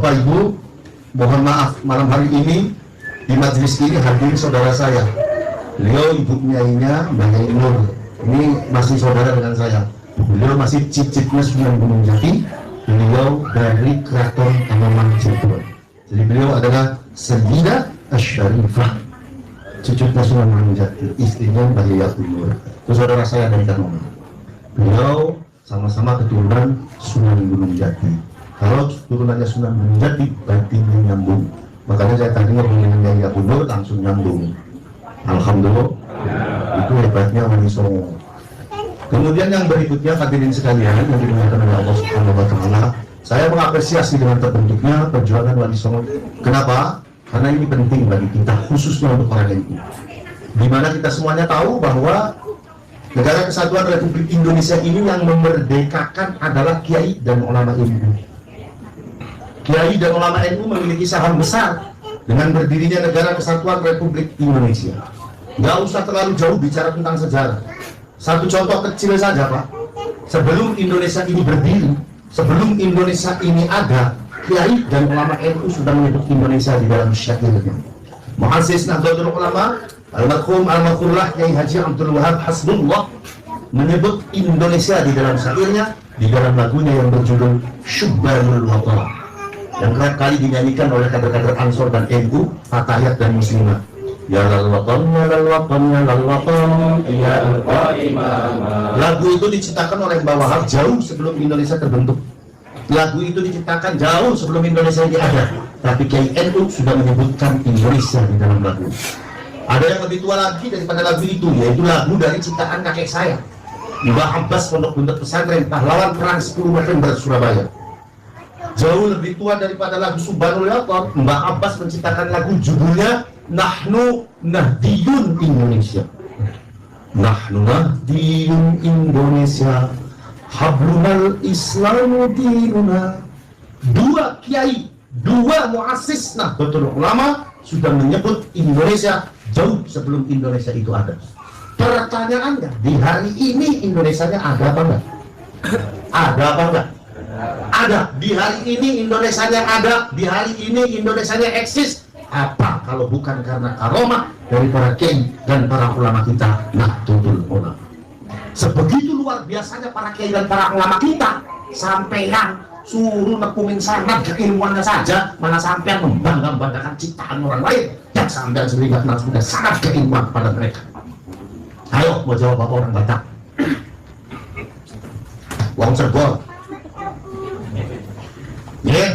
Bapak Ibu, mohon maaf malam hari ini di majelis ini hadir saudara saya. Beliau ibu nyainya Mbak Nyai Nur. Ini masih saudara dengan saya. Beliau masih cicitnya Sunan Gunung Jati. Beliau dari Keraton Kanoman Cirebon. Jadi beliau adalah Sayyidah Asy-Syarifah, cucunya Sunan Gunung Jati, istrinya Mbak Nyai Nur. Itu saudara saya dari Kanoman. Beliau sama-sama keturunan Sunan Gunung Jati. Kalau turunannya Sunan Gunung Jati, batinnya nyambung. Makanya saya tadi ngobrol dengan Nyai Nur langsung nyambung. Alhamdulillah, itu hebatnya Wali Songo. Kemudian yang berikutnya hadirin sekalian yang dimuliakan oleh Allah Subhanahu wa Ta'ala, saya mengapresiasi dengan terbentuknya perjuangan Wali Songo. Kenapa? Karena ini penting bagi kita, khususnya untuk orang NU. Di mana kita semuanya tahu bahwa Negara Kesatuan Republik Indonesia ini yang memerdekakan adalah Kiai dan ulama NU. Kiai dan ulama NU memiliki saham besar dengan berdirinya Negara Kesatuan Republik Indonesia. Nggak usah terlalu jauh bicara tentang sejarah. Satu contoh kecil saja, Pak. Sebelum Indonesia ini berdiri, sebelum Indonesia ini ada, Kiai dan ulama NU sudah menyebut Indonesia di dalam syairnya. Mu'assis Nahdlatul Ulama almarhum almarhumlah Kiai Haji Abdul Wahab Hasbullah menyebut Indonesia di dalam syairnya, di dalam lagunya yang berjudul Syubbanul Watan, yang kerap kali dinyanyikan oleh kader-kader Ansor dan NU, Fatayat dan Muslimah. Ya lal watan, ya lal watan, ya lal watan, ya al-qa'imah. Lagu itu diciptakan oleh Mbah Wahab jauh sebelum Indonesia terbentuk. Lagu itu diciptakan jauh sebelum Indonesia ini ada. Tapi Kiai NU sudah menyebutkan Indonesia di dalam lagu. Ada yang lebih tua lagi daripada lagu itu, yaitu lagu dari ciptaan kakek saya, Mbah Abbas Pondok Buntut Pesantren, pahlawan perang 10 November Surabaya. Jauh lebih tua daripada lagu Subhanul Watan, Mbah Abbas menciptakan lagu judulnya Nahnu Nahdiyun Indonesia. Nahnu Nahdiyun Indonesia, Hablunal Islamu dinuna. Dua kiai, dua muassis Nahdlatul Ulama sudah menyebut Indonesia jauh sebelum Indonesia itu ada. Pertanyaannya, di hari ini Indonesianya ada apa enggak? Ada apa enggak? Ada. Di hari ini Indonesianya ada, di hari ini Indonesianya eksis. Apa kalau bukan karena karomah dari para kiai dan para ulama kita Nahdlatul Ulama. Sebegitu luar biasanya para kiai dan para ulama kita, sampean suruh nepumin sanad keilmuannya saja, mana sampean membangga-banggakan ciptaan orang lain, dan sampean sendiri nggak pernah punya sanad keilmuan pada mereka. Ayo, mau jawab apa orang Batak? Wong Cirebon. Ya.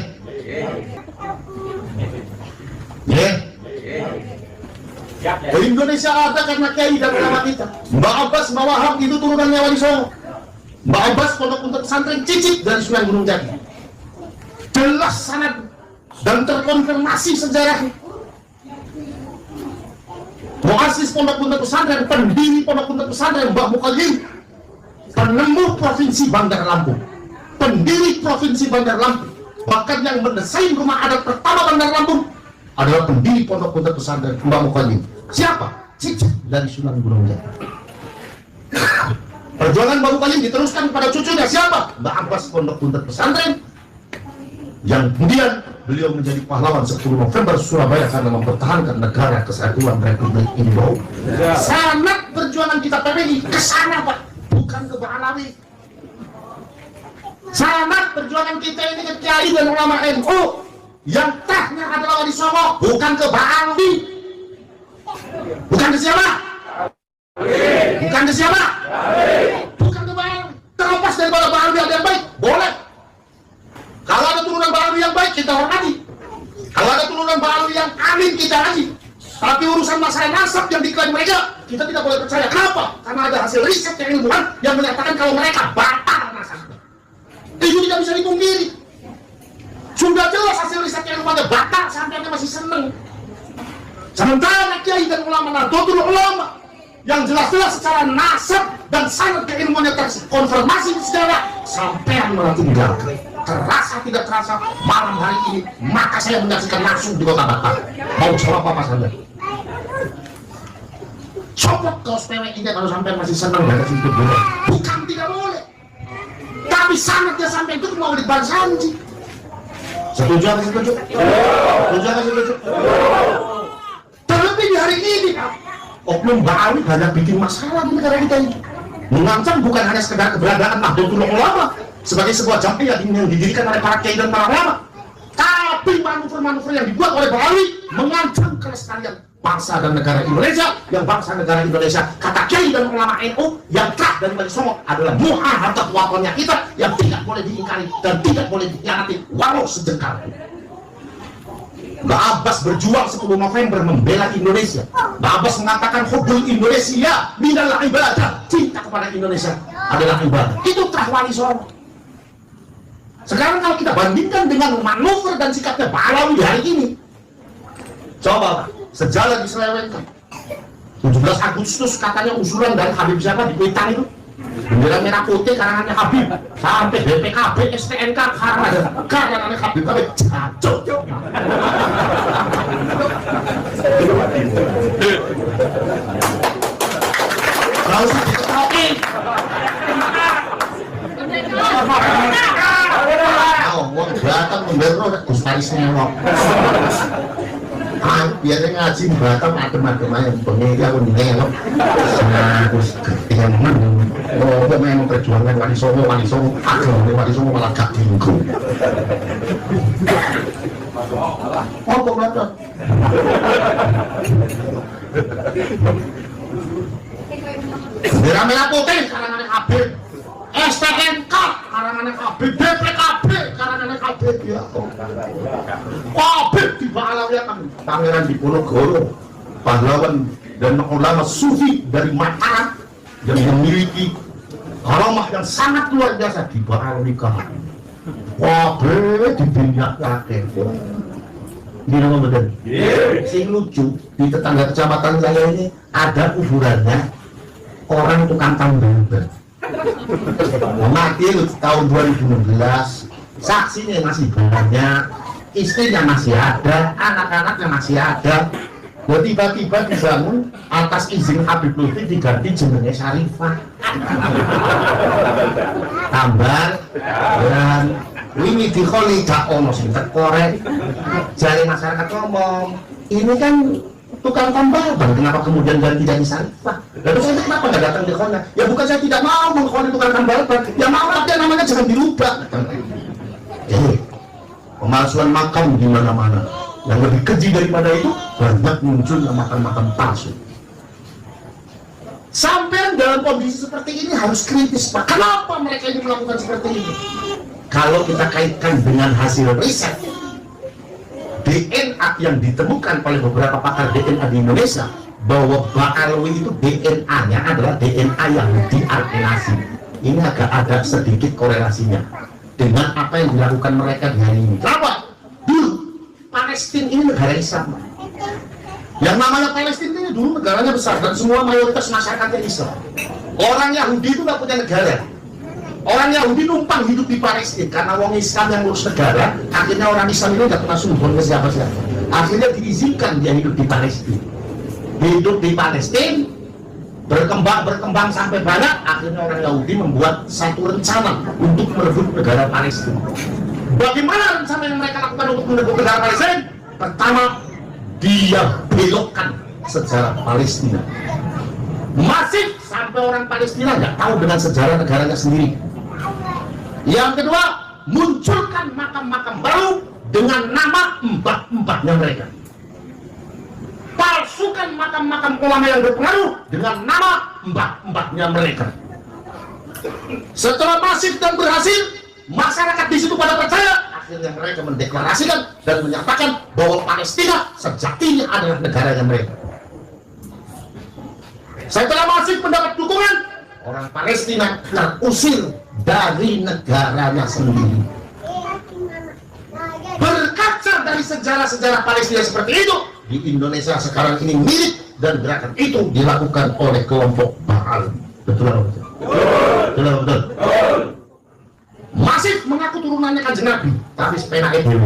Indonesia ada karena kiai dan ulama kita. Mbak Abbas, Mbak Wahab itu turunannya Wali Songo. Mbak Abbas Pondok Buntut Pesantren cicit dari Sunan Gunung Jati. Jelas sanad dan terkonfirmasi sejarahnya. Muassis Pondok Buntut Pesantren, pendiri Pondok Buntut Pesantren Mbah Muqayyim, penemu Provinsi Bandar Lampung, pendiri Provinsi Bandar Lampung. Bahkan yang mendesain rumah adat pertama Bandar Lampung adalah pendiri Pondok Buntut Pesantren Mbah Muqayyim. Siapa? Cicit dari Sunan Gunung Jati. Perjuangan Mbah Muqayyim diteruskan pada cucunya siapa? Mbah Abbas Pondok Buntut Pesantren, yang kemudian beliau menjadi pahlawan 10 November Surabaya karena mempertahankan negara kesatuan Republik Indonesia. Sangat perjuangan kita PBI ke sana, Pak, bukan ke Balawi. Sangat perjuangan kita ini ke kiai dan ulama NU yang tahnya adalah Wali Songo, bukan ke Balawi. Bukan ke siapa? Bukan ke siapa? Bukan ke Balawi. Terlepas daripada Balawi ada yang baik, boleh. Kalau ada turunan Balawi yang baik, kita hormati. Kalau ada turunan Balawi yang amin, kita haji. Tapi urusan masalah nasab yang diklaim mereka, kita tidak boleh percaya. Kenapa? Karena ada hasil riset yang ilmuwan yang menyatakan kalau mereka batal nasabnya. Itu tidak bisa dipungkiri. Sudah jelas hasil riset yang ilmuwannya batal, sampai masih seneng. Sementara kiai dan ulama Nahdlatul Ulama yang jelas-jelas secara nasab dan sanad keilmuannya terkonfirmasi di sejarah, sampean malah tinggal. Terasa tidak terasa malam hari ini, maka saya menyaksikan langsung di Kota Batak. Mau jawab apa saja? Copot kaos PWI-nya kalau sampai masih senang dari situ boleh. Bukan tidak boleh. Tapi sanadnya sampai itu mau dibansanji. Setuju apa setuju? Setuju apa setuju? Terlebih di hari ini, oknum Ba'awi banyak bikin masalah di negara kita ini. Mengancam bukan hanya sekedar keberadaan Nahdlatul Ulama sebagai sebuah jamiah yang didirikan oleh para kiai dan para ulama, tapi manuver-manuver yang dibuat oleh Ba'awi mengancam kelestarian bangsa dan negara Indonesia, yang bangsa negara Indonesia kata kiai dan ulama NU yang telah dari Wali Songo adalah muhahadat watonnya kita yang tidak boleh diingkari dan tidak boleh dikhianati walau sejengkal. Mbak Abbas berjuang 10 November membela Indonesia. Mbak Abbas mengatakan hubbul Indonesia minal ibadah, cinta kepada Indonesia adalah ibadah. Itu telah Wali Songo. Sekarang kalau kita bandingkan dengan manuver dan sikapnya Ba'awi di hari ini, coba sejalan diselewengkan. 17 Agustus katanya usulan dari Habib siapa di Kuitang itu, bendera merah putih karangannya Habib, sampai BPKB STNK karangannya Habib, tapi jatuh. Kalau usah dikerokin. Wong Batam membero Gus Paris newok. Biasanya ngaji Batam adem-adem aja bengi aku newok. Gus ketinggalan mana? Oh, memang perjuangan Wali Songo agama Wali Songo malah gak tinggu. Oh, kok Batam? Bendera merah putih karangan Habib, STNK karangan Habib, BPKB karangan Habib, ya Habib di Ba'alawi kan Pangeran Diponegoro, pahlawan dan ulama sufi dari Mataram yang memiliki karamah yang sangat luar biasa di Ba'alawi kan. Habib dibinyak kakek. Ini nama betul. Sing lucu di tetangga kecamatan saya ini ada kuburannya orang tukang tambal ban. Mati tahun 2016, saksinya masih banyak, istrinya masih ada, anak-anaknya masih ada. Tiba-tiba dibangun atas izin Habib Lutfi diganti jenenge Syarifah. Tambal dan ini dikholi gak ono sing korek. Jadi masyarakat ngomong, ini kan tukang tambal ban, kenapa kemudian ganti jadi Syarifah? Lalu saya kenapa nggak datang di Khona? Ya bukan saya tidak mau mengkhoni tukang tambal ban, ya mau tapi namanya jangan dirubah. Pemalsuan makam di mana-mana. Yang lebih keji daripada itu, banyak muncul makam-makam palsu. Sampai dalam kondisi seperti ini harus kritis, Pak. Kenapa mereka ini melakukan seperti ini? Kalau kita kaitkan dengan hasil riset DNA yang ditemukan oleh beberapa pakar DNA di Indonesia, bahwa Ba'alawi itu DNA-nya adalah DNA yang diarkenasi. Ini agak ada sedikit korelasinya dengan apa yang dilakukan mereka di hari ini. Kenapa? Dulu Palestina ini negara Islam. Yang namanya Palestina ini dulu negaranya besar dan semua mayoritas masyarakatnya Islam. Orang Yahudi itu nggak punya negara. Orang Yahudi numpang hidup di Palestina karena wong Islam yang ngurus negara. Akhirnya orang Islam itu nggak pernah sumbang ke siapa-siapa. Akhirnya diizinkan dia hidup di Palestina. Hidup di Palestina, berkembang sampai banyak. Akhirnya orang Yahudi membuat satu rencana untuk merebut negara Palestina. Bagaimana rencana yang mereka lakukan untuk merebut negara Palestina? Pertama, dia belokkan sejarah Palestina. Masif sampai orang Palestina nggak tahu dengan sejarah negaranya sendiri. Yang kedua, munculkan makam-makam baru dengan nama mbah-mbahnya mereka. Palsukan makam-makam ulama yang berpengaruh dengan nama mbah-mbahnya mereka. Setelah masif dan berhasil, masyarakat di situ pada percaya. Akhirnya mereka mendeklarasikan dan menyatakan bahwa Palestina sejatinya adalah negaranya mereka. Setelah masif mendapat dukungan, orang Palestina terusir dari negaranya sendiri. Berkaca dari sejarah-sejarah Palestina seperti itu, di Indonesia sekarang ini mirip dan gerakan itu dilakukan oleh kelompok Ba'al. Betul atau betul? Betul. Masif mengaku turunannya Kanjeng Nabi, tapi sepena itu.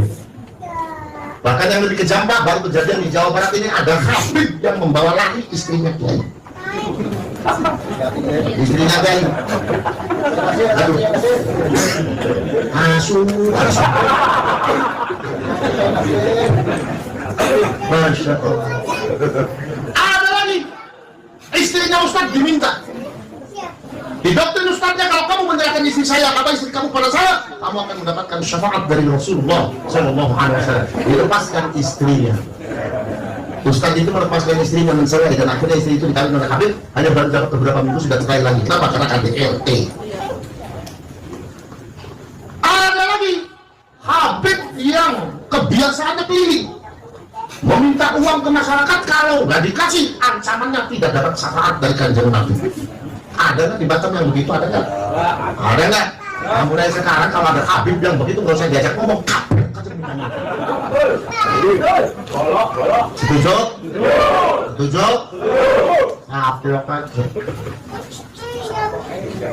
Bahkan yang lebih kejam, Pak, baru kejadian di Jawa Barat ini ada Habib yang membawa lari istrinya Kiai. Istrinya Kiai. Aduh. Asu. Masya Allah. Ada lagi, istrinya Ustaz diminta. Di doktrin Ustaznya, kalau kamu menyerahkan istri saya, kata istri kamu pada saya, kamu akan mendapatkan syafaat dari Rasulullah Sallallahu Alaihi Wasallam. Dilepaskan istrinya. Ustaz itu melepaskan istrinya mencerai, dan akhirnya istri itu dikawin oleh Habib, hanya baru dapat beberapa minggu sudah cerai lagi. Kenapa? Karena KDRT. Ada lagi Habib yang kebiasaannya keliling, meminta uang ke masyarakat, kalau nggak dikasih ancamannya tidak dapat syafaat dari Kanjeng Nabi. Ada nggak di Batam yang begitu? Ada nggak? Ada nggak? Nah, mulai sekarang kalau ada Habib yang begitu nggak usah diajak ngomong, setuju? Setuju? Ngaplok aja.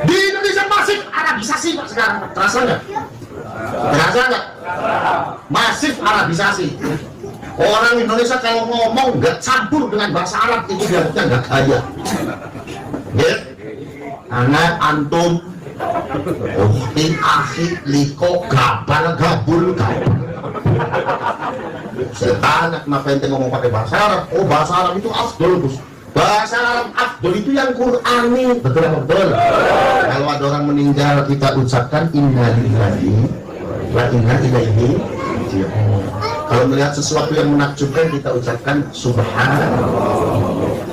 Di Indonesia masif Arabisasi Pak sekarang, terasa nggak? Terasa nggak? Masif Arabisasi. Orang Indonesia kalau ngomong nggak campur dengan bahasa Arab itu dianggapnya nggak kaya. Ya? Anak antum, ukti akhi liko gabal gabul gabul. Saya tanya kenapa ente ngomong pakai bahasa Arab? Oh, bahasa Arab itu afdol, Gus. Bahasa Arab afdol itu yang Qur'ani. Betul, betul. Kalau ada orang meninggal, kita ucapkan inna lillahi wa inna ilaihi raji'un. Kalau melihat sesuatu yang menakjubkan, kita ucapkan subhanallah.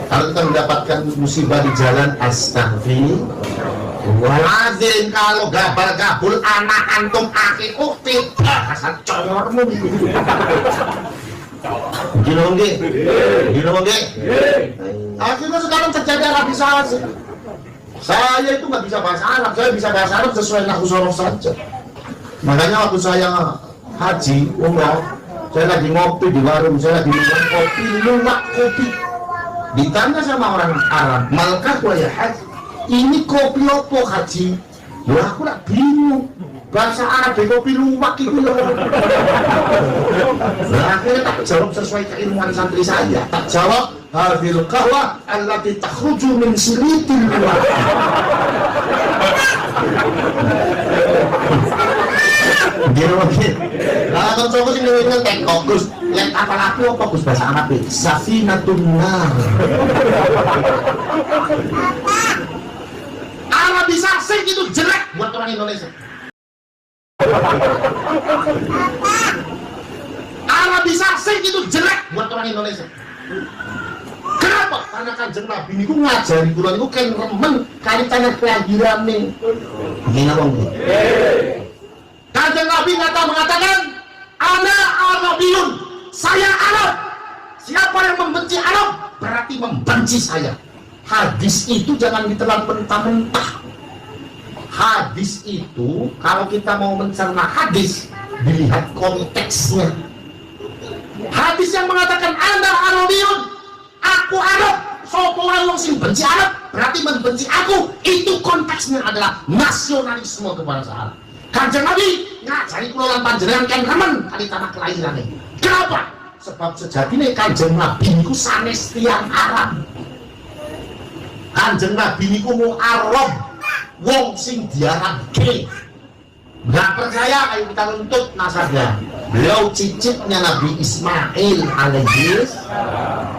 Kalau kita mendapatkan musibah di jalan, astagfirullahaladzim. Kalau gabal-gabul anak antum akhi ukti, asal congormu. Gino nggih? Gino nggih? Akhirnya sekarang terjadi Arabisasi. Saya itu nggak bisa bahasa Arab, saya bisa bahasa Arab sesuai nahwu sorof saja. Makanya waktu saya haji, umrah, saya lagi ngopi di warung, saya lagi minum kopi, luwak kopi. Ditanya sama orang Arab, malkah wa ya haji, ini kopi apa haji? Wah, aku lah bingung, bahasa Arab di kopi luwak itu. Nah, akhirnya tak jawab sesuai keilmuan santri saya. Tak jawab, hadhil qahwa allati takhruju min siritil luwak. Gini mungkin. Nah, kalau coba sih ngomongin teko, Gus, yang apalagi apa Gus bahasa Arab itu? Safinatun nar. Arabisasi itu jelek buat orang Indonesia. Arabisasi itu jelek buat orang Indonesia. Kenapa? Karena Kanjeng Nabi niku ngajari kula niku kan remen kali tanah kelahiran nih. Gini wong. Kanjeng Nabi mengatakan, ana Arabiyun, saya Arab. Siapa yang membenci Arab berarti membenci saya. Hadis itu jangan ditelan mentah-mentah. Hadis itu kalau kita mau mencerna hadis, dilihat konteksnya. Hadis yang mengatakan ana Arabiyun, aku Arab, sopo wong sing benci Arab berarti membenci aku, itu konteksnya adalah nasionalisme kebangsaan. Kanjeng Nabi ngajari kula lan panjenengan kan remen kali tanah kelahiran. Kenapa? Sebab sejatine Kanjeng Nabi niku sanes tiyang Arab. Kanjeng Nabi niku mau Arab, wong sing diarabke. Nggak percaya, ayo kita nuntut nasabnya. Beliau cicitnya Nabi Ismail alaihis,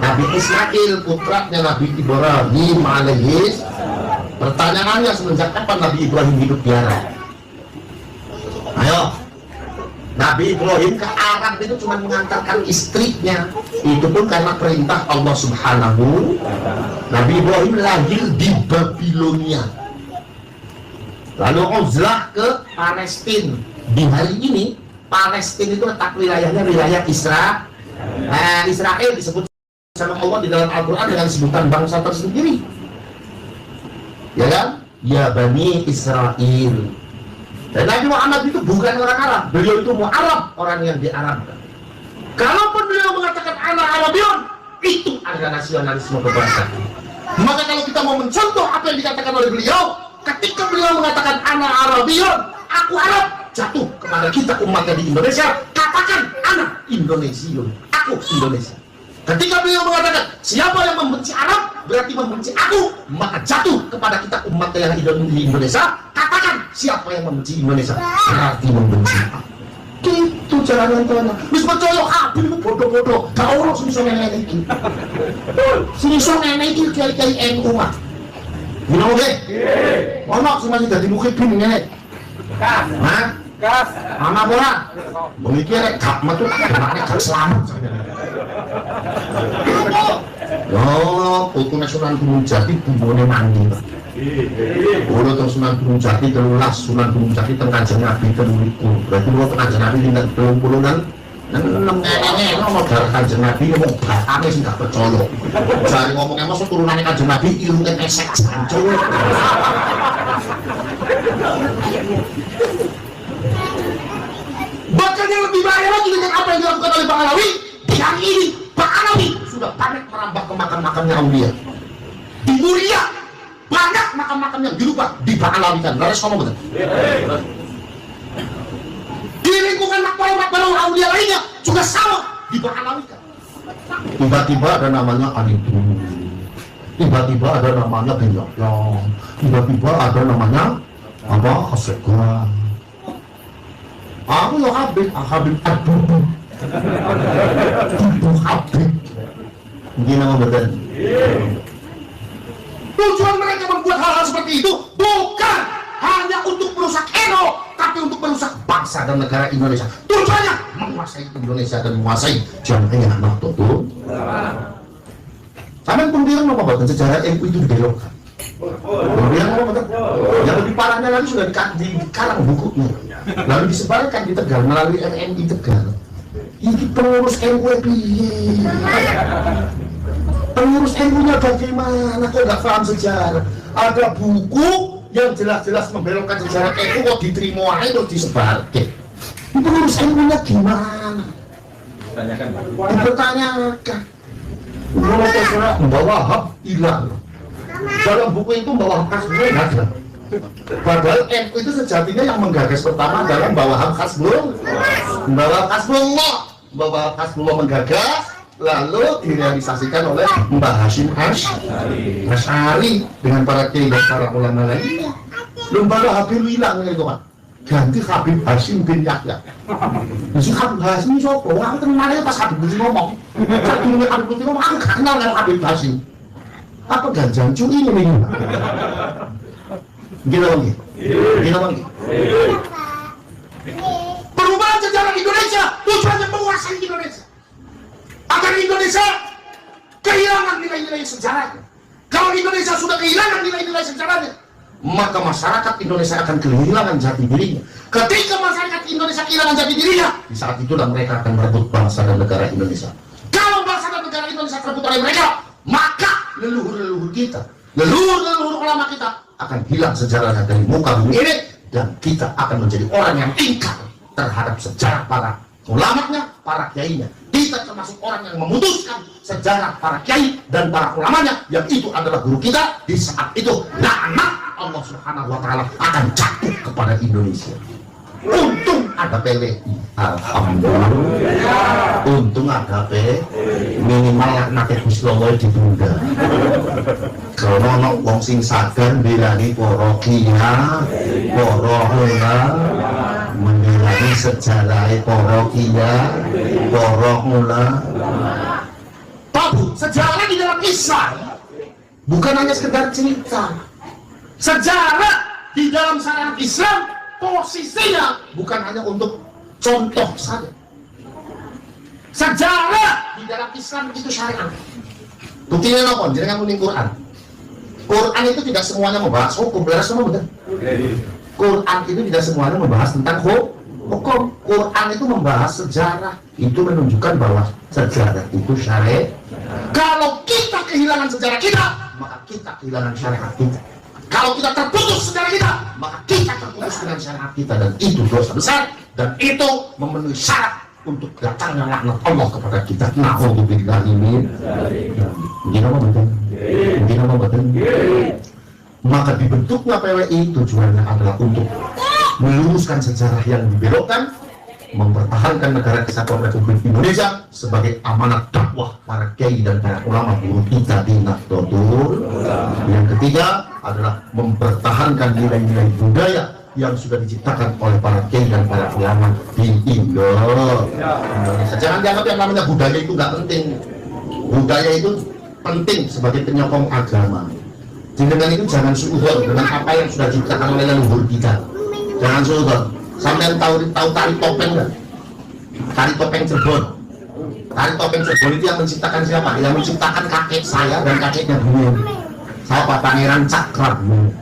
Nabi Ismail putranya Nabi Ibrahim alaihis. Pertanyaannya, semenjak kapan Nabi Ibrahim hidup di Arab? Ayo, Nabi Ibrahim ke Arab itu cuma mengantarkan istrinya. Itu pun karena perintah Allah Subhanahu. Nabi Ibrahim lahir di Babilonia, lalu uzlah ke Palestina. Di hari ini Palestina itu letak wilayahnya wilayah Israel. Israel disebut sama Allah di dalam Al-Quran dengan sebutan bangsa tersendiri, ya kan? Ya Bani Israel. Dan Nabi Muhammad itu bukan orang Arab, beliau itu Mu'arab, orang yang diarabkan. Kalaupun beliau mengatakan anak Arabiyun, itu adalah nasionalisme kebangsaan. Maka kalau kita mau mencontoh apa yang dikatakan oleh beliau, ketika beliau mengatakan anak Arabiyun, aku Arab, jatuh kepada kita umatnya di Indonesia, katakan anak Indonesiun, aku Indonesia. Ketika beliau mengatakan siapa yang membenci Arab berarti membenci aku, maka jatuh kepada kita umatnya yang hidup di Indonesia, katakan siapa yang membenci Indonesia berarti membenci aku. Gitu cara nontonnya. Wis percaya Habib itu bodoh-bodoh. Gak ono sing iso ngene iki. Sing iso ngene iki kiai-kiai NU mah. Gino oke? Ono sing masih dadi mukhibin ngene. Hah? Gas. Mana bola? Memikir gak metu kemana gak selamat. Yo, putune Sunan Gunung Jati bumbone mandi. Kulo teng Sunan Gunung Jati 13, Sunan Gunung Jati teng Kanjeng Nabi 13. Berarti kulo teng Kanjeng Nabi tinggal 20 kan. Nang ngomong darah Kanjeng Nabi ngomong batane sing gak percaya. Jare ngomongnya mosok turunane Kanjeng Nabi ilune esek sancuk. Bahkan yang lebih bahaya lagi dengan apa yang dilakukan oleh Pak Alawi, yang ini Pak Alawi sudah panik merambah ke makam-makamnya aulia. Di Muria banyak makam-makam yang dilupa di Pak Alawi kan. Lalu ngomong betul. Di lingkungan makam-makam aulia lainnya juga sama di Pak Alawi kan. Tiba-tiba ada namanya Alidu, tiba-tiba ada namanya Benyokong, tiba-tiba ada namanya apa Asegwa. Aku ya Habib aduh Habib gini nama betul. Tujuan mereka membuat hal-hal seperti itu bukan hanya untuk merusak ego, tapi untuk merusak bangsa dan negara Indonesia. Tujuannya menguasai Indonesia dan menguasai jantungnya anak tuh. Sampai pembilang apa betul sejarah MU itu dibelokkan. Pembilang apa betul? Yang lebih parahnya lagi sudah dikarang bukunya, lalu disebarkan di Tegal melalui RNI Tegal. Ini pengurus MU pengurus MU-nya bagaimana? Kok nggak paham sejarah? Ada buku yang jelas-jelas membelokkan sejarah MU kok diterima aja terus disebarkan. Ini pengurus MU-nya gimana? Dipertanyakan. Mbak Wahab hilang. Dalam buku itu Mbak Wahab Hasbul ada. Padahal MU itu sejatinya yang menggagas pertama adalah Mbak Wahab Hasbul. Mbak Wahab Hasbullah. Mbak Wahab Hasbullah menggagas, lalu direalisasikan oleh Mbak Hashim Asy'ari dengan para kiai dan para ulama lainnya. Lembaga Habib hilang itu kan. Ganti Habib Hashim bin Yahya. Si Habib Hashim ini siapa? Aku kenalnya pas Habib Hashim ngomong. Saat ini Habib Hashim ngomong, aku gak kenal dengan Habib Hashim. Apa ganjang cuy ini? Gila bang, gila bang. Perubahan sejarah Indonesia tujuannya menguasai Indonesia agar Indonesia kehilangan nilai-nilai sejarahnya. Kalau Indonesia sudah kehilangan nilai-nilai sejarahnya, maka masyarakat Indonesia akan kehilangan jati dirinya. Ketika masyarakat Indonesia kehilangan jati dirinya, di saat itulah mereka akan merebut bangsa dan negara Indonesia. Kalau bangsa dan negara Indonesia terebut oleh mereka, maka leluhur-leluhur kita, leluhur-leluhur ulama kita akan hilang sejarahnya dari muka bumi ini, dan kita akan menjadi orang yang ingkar terhadap sejarah para ulamanya, para kiainya. Kita termasuk orang yang memutuskan sejarah para kiai dan para ulamanya, yang itu adalah guru kita. Di saat itu laknat Allah Subhanahu wa Ta'ala akan jatuh kepada Indonesia. Untung ada PWI, alhamdulillah. Untung ada PWI, minimal laknatnya Guslowo ditunda. Kalau ono wong sing sagan bilani para kiai, para ulama, menilai sejarah para kiai, para ulama. Tahu sejarah di dalam Islam bukan hanya sekedar cerita. Sejarah di dalam syariat Islam posisinya bukan hanya untuk contoh saja. Sejarah di dalam Islam itu syariat. Buktinya apa? Jadi kamu Quran. Quran itu tidak semuanya membahas hukum, benar semua betul. Quran itu tidak semuanya membahas tentang hukum. Quran itu membahas sejarah. Itu menunjukkan bahwa sejarah itu syariat. Kalau kita kehilangan sejarah kita, maka kita kehilangan syariat kita. Kalau kita terputus sejarah kita, maka kita terputus dengan syariat kita, dan itu dosa besar, dan itu memenuhi syarat untuk datangnya laknat Allah kepada kita. Na'udzubillah min dzalik. Maka dibentuknya PWI tujuannya adalah untuk meluruskan sejarah yang dibelokkan, mempertahankan negara kesatuan Republik Indonesia sebagai amanat dakwah para kiai dan para ulama guru kita di Nahdlatul. Yang ketiga adalah mempertahankan nilai-nilai budaya yang sudah diciptakan oleh para kiai dan para ulama di Indonesia. Jangan dianggap yang namanya budaya itu nggak penting. Budaya itu penting sebagai penyokong agama. Dengan itu jangan suudzon dengan apa yang sudah diciptakan oleh leluhur kita. Jangan suudzon. Sampai tahu tari topeng nggak? Tari topeng Cirebon. Tari topeng Cirebon itu yang menciptakan siapa? Yang menciptakan kakek saya dan kakeknya beliau. Siapa? Pangeran Cakrabuana.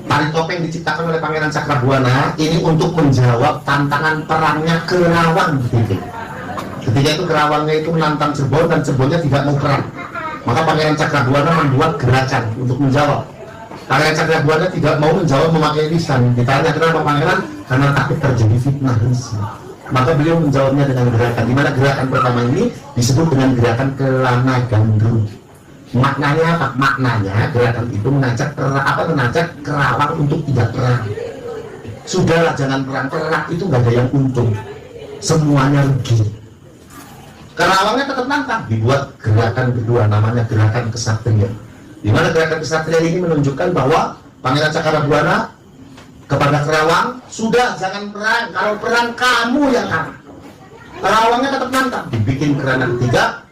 Tari topeng diciptakan oleh Pangeran Cakrabuana ini untuk menjawab tantangan perangnya Kerawang gitu. Ketika itu Kerawangnya itu menantang Cirebon dan Cirebonnya tidak mau perang. Maka Pangeran Cakrabuana membuat gerakan untuk menjawab. Pangeran Cakrabuana tidak mau menjawab memakai lisan. Ditanya kenapa Pangeran? Karena takut terjadi fitnah lisan. Maka beliau menjawabnya dengan gerakan. Di mana gerakan pertama ini disebut dengan gerakan kelana gandrung. Maknanya apa? Maknanya gerakan itu mengajak Kerawang untuk tidak perang. Sudahlah jangan perang itu nggak ada yang untung. Semuanya rugi. Kerawangnya tetap nantang. Dibuat gerakan kedua namanya gerakan kesatria. Di mana gerakan kesatria ini menunjukkan bahwa Pangeran Cakrabuana kepada Kerawang, sudah jangan perang, kalau perang kamu yang kalah. Kerawangnya tetap nantang. Dibikin gerakan ketiga,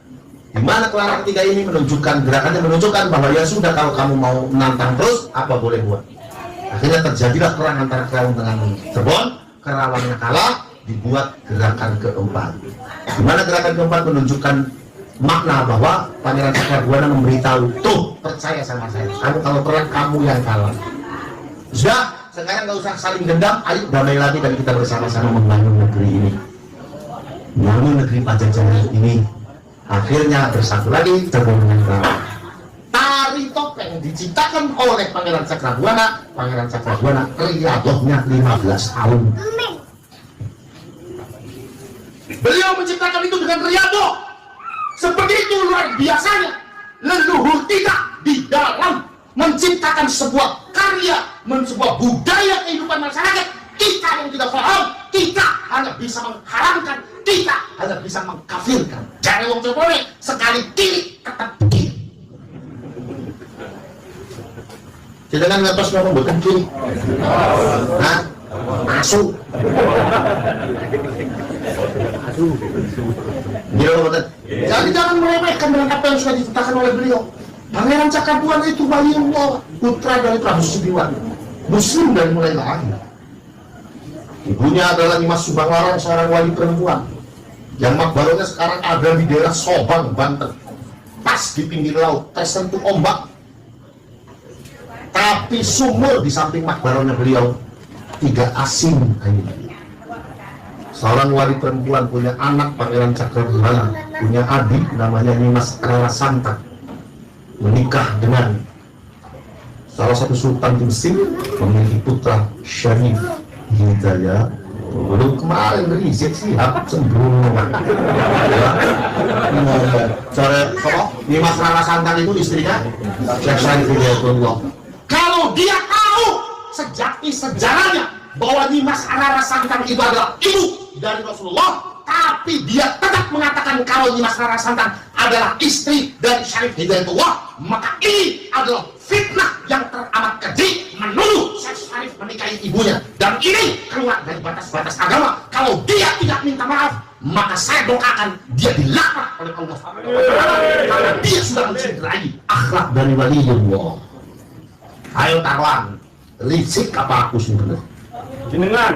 di mana gerakan ketiga ini gerakannya menunjukkan bahwa ya sudah kalau kamu mau menantang terus, apa boleh buat. Akhirnya terjadilah perang antara Kerawang dengan Cirebon. Kerawangnya kalah, dibuat gerakan keempat. Di mana gerakan keempat menunjukkan makna bahwa Pangeran Cakrabuana memberitahu, tuh percaya sama saya, kamu kalau perang kamu yang kalah. Sudah, sekarang nggak usah saling dendam, ayo damai lagi dan kita bersama-sama membangun negeri ini, membangun negeri Pajajaran ini. Akhirnya bersatu lagi dengan Kerawang. Tari topeng diciptakan oleh Pangeran Cakrabuana. Pangeran Cakrabuana riadohnya 15 tahun. Beliau menciptakan itu dengan riadoh. Sebegitu luar biasanya leluhur kita di dalam menciptakan sebuah karya, sebuah budaya kehidupan masyarakat. Kita yang tidak paham, kita hanya bisa mengharamkan, kita hanya bisa mengkafirkan. Jangan wong Cirebon sekali kiri tetap kiri. Kita kan ngetos ngomong bukan kiri. Nah, masuk. Jadi jangan meremehkan dengan apa yang sudah ditetapkan oleh beliau. Pangeran Cakrabuana itu waliullah, putra dari Prabu Sudiwan, muslim dari mulai lahir. Ibunya adalah Nyimas Subanglarang, seorang wali perempuan yang makbaronya sekarang ada di daerah Sobang, Banten, pas di pinggir laut, tersentuh ombak. Tapi sumur di samping makbaronya beliau tidak asin airnya. Seorang wali perempuan punya anak Pangeran Cakrabuana, punya adik namanya Nyimas Rara Santang, menikah dengan salah satu sultan di Mesir, memiliki putra Syarif Hidayat. Belum kemarin riset sih, aku cenderung Nyimas Rara Santang itu istrinya Syarif Hidayatullah. Kalau dia tahu sejati sejarahnya bahwa Nyimas Rara Santang itu adalah ibu dari Rasulullah, tapi dia tetap mengatakan kalau Nyimas Rara Santang adalah istri dari Syarif Hidayatullah, maka ini adalah fitnah yang teramat keji menuduh Syarif menikahi ibunya, dan ini keluar dari batas-batas agama. Kalau dia tidak minta maaf, maka saya doakan dia dilaknat oleh Allah karena dia sudah mencederai akhlak dari waliullah. Ayo taruhan, licik apa aku sebenarnya? Jenengan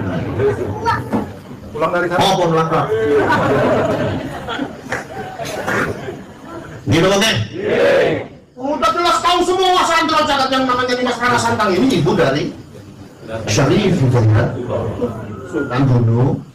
pulang dari sana. Oh, pulang. Gitu kan? Udah jelas tahu semua santri catat yang namanya Nyimas Rara Santang ini ibu dari Syarif Hidayat Sultan Gunung